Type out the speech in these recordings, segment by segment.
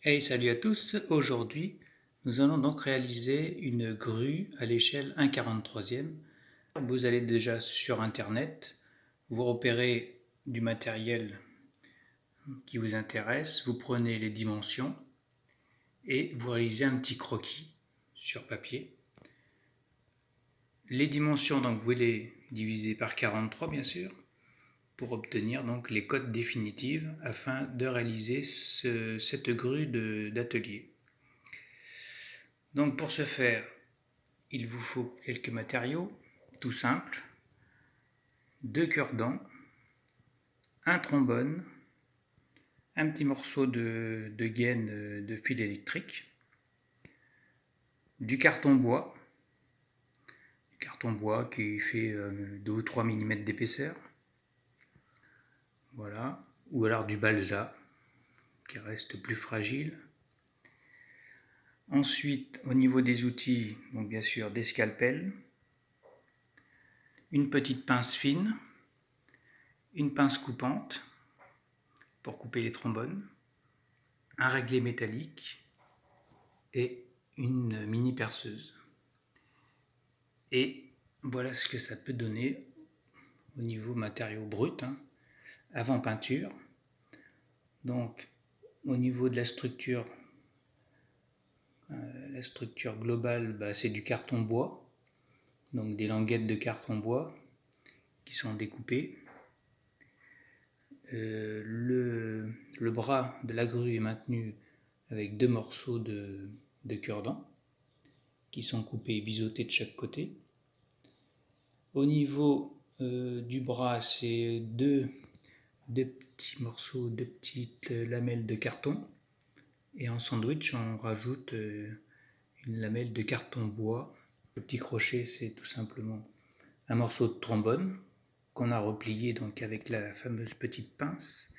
Hey, salut à tous! Aujourd'hui, nous allons donc réaliser une grue à l'échelle 1/43e. Vous allez déjà sur Internet, vous repérez du matériel qui vous intéresse, vous prenez les dimensions et vous réalisez un petit croquis sur papier. Les dimensions, donc vous les divisez par 43 bien sûr, pour obtenir donc les cotes définitives afin de réaliser cette grue d'atelier. Donc pour ce faire, il vous faut quelques matériaux, tout simples, 2 cure-dents, un trombone, un petit morceau de gaine de fil électrique, du carton bois qui fait 2 ou 3 mm d'épaisseur, voilà, ou alors du balsa qui reste plus fragile. Ensuite, au niveau des outils, donc bien sûr des scalpels, une petite pince fine, une pince coupante pour couper les trombones, un réglet métallique et une mini perceuse. Et voilà ce que ça peut donner au niveau matériaux bruts, avant peinture. Donc au niveau de la structure globale, c'est du carton bois, donc des languettes de carton bois qui sont découpées. Le bras de la grue est maintenu avec 2 morceaux de cure-dent qui sont coupés et biseautés de chaque côté. Au niveau du bras, c'est deux petits morceaux, 2 petites lamelles de carton. Et en sandwich, on rajoute une lamelle de carton bois. Le petit crochet, c'est tout simplement un morceau de trombone qu'on a replié donc avec la fameuse petite pince.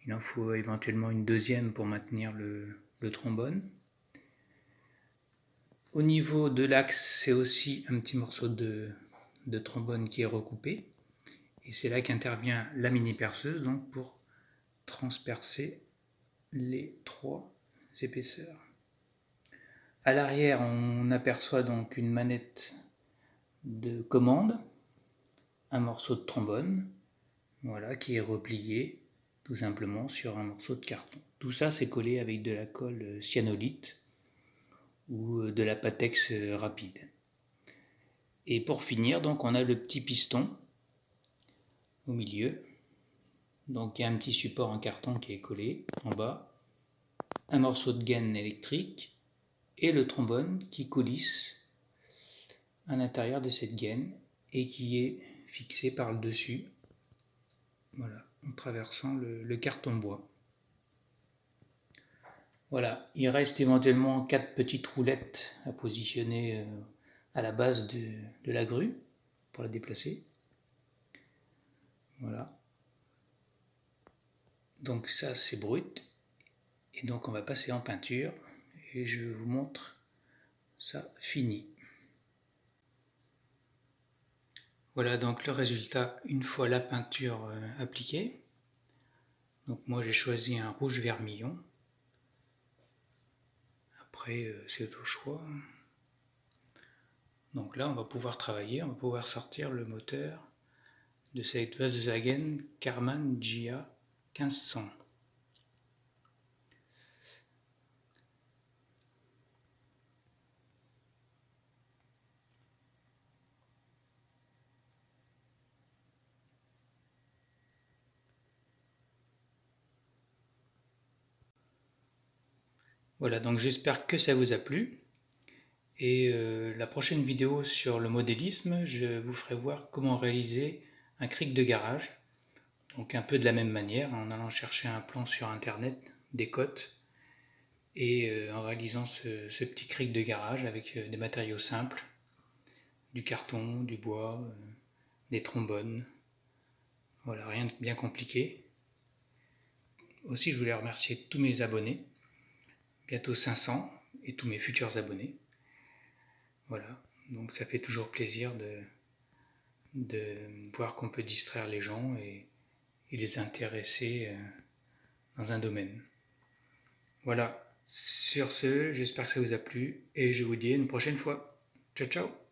Il en faut éventuellement une deuxième pour maintenir le trombone. Au niveau de l'axe, c'est aussi un petit morceau de trombone qui est recoupé. Et c'est là qu'intervient la mini perceuse donc pour transpercer les 3 épaisseurs. À l'arrière, on aperçoit donc une manette de commande, un morceau de trombone, voilà, qui est replié tout simplement sur un morceau de carton. Tout ça, c'est collé avec de la colle cyanolite ou de la Patex rapide. Et pour finir, donc, on a le petit piston au milieu. Donc il y a un petit support en carton qui est collé en bas, un morceau de gaine électrique et le trombone qui coulisse à l'intérieur de cette gaine et qui est fixé par le dessus, voilà, en traversant le carton bois. Voilà, il reste éventuellement 4 petites roulettes à positionner à la base de la grue pour la déplacer. Voilà. Donc ça c'est brut. Et donc on va passer en peinture et je vous montre ça fini. Voilà donc le résultat une fois la peinture appliquée. Donc moi j'ai choisi un rouge vermillon. Après c'est au choix. Donc là on va pouvoir travailler, on va pouvoir sortir le moteur de cette Volkswagen Karmann Ghia 1500. Voilà, donc j'espère que ça vous a plu. Et la prochaine vidéo sur le modélisme, je vous ferai voir comment réaliser un cric de garage. Donc un peu de la même manière, en allant chercher un plan sur internet, des cotes, et en réalisant ce petit cric de garage avec des matériaux simples, du carton, du bois, des trombones. Voilà, rien de bien compliqué. Aussi, je voulais remercier tous mes abonnés, bientôt 500, et tous mes futurs abonnés. Voilà, donc ça fait toujours plaisir de voir qu'on peut distraire les gens et les intéresser dans un domaine. Voilà, sur ce, j'espère que ça vous a plu et je vous dis à une prochaine fois. Ciao ciao.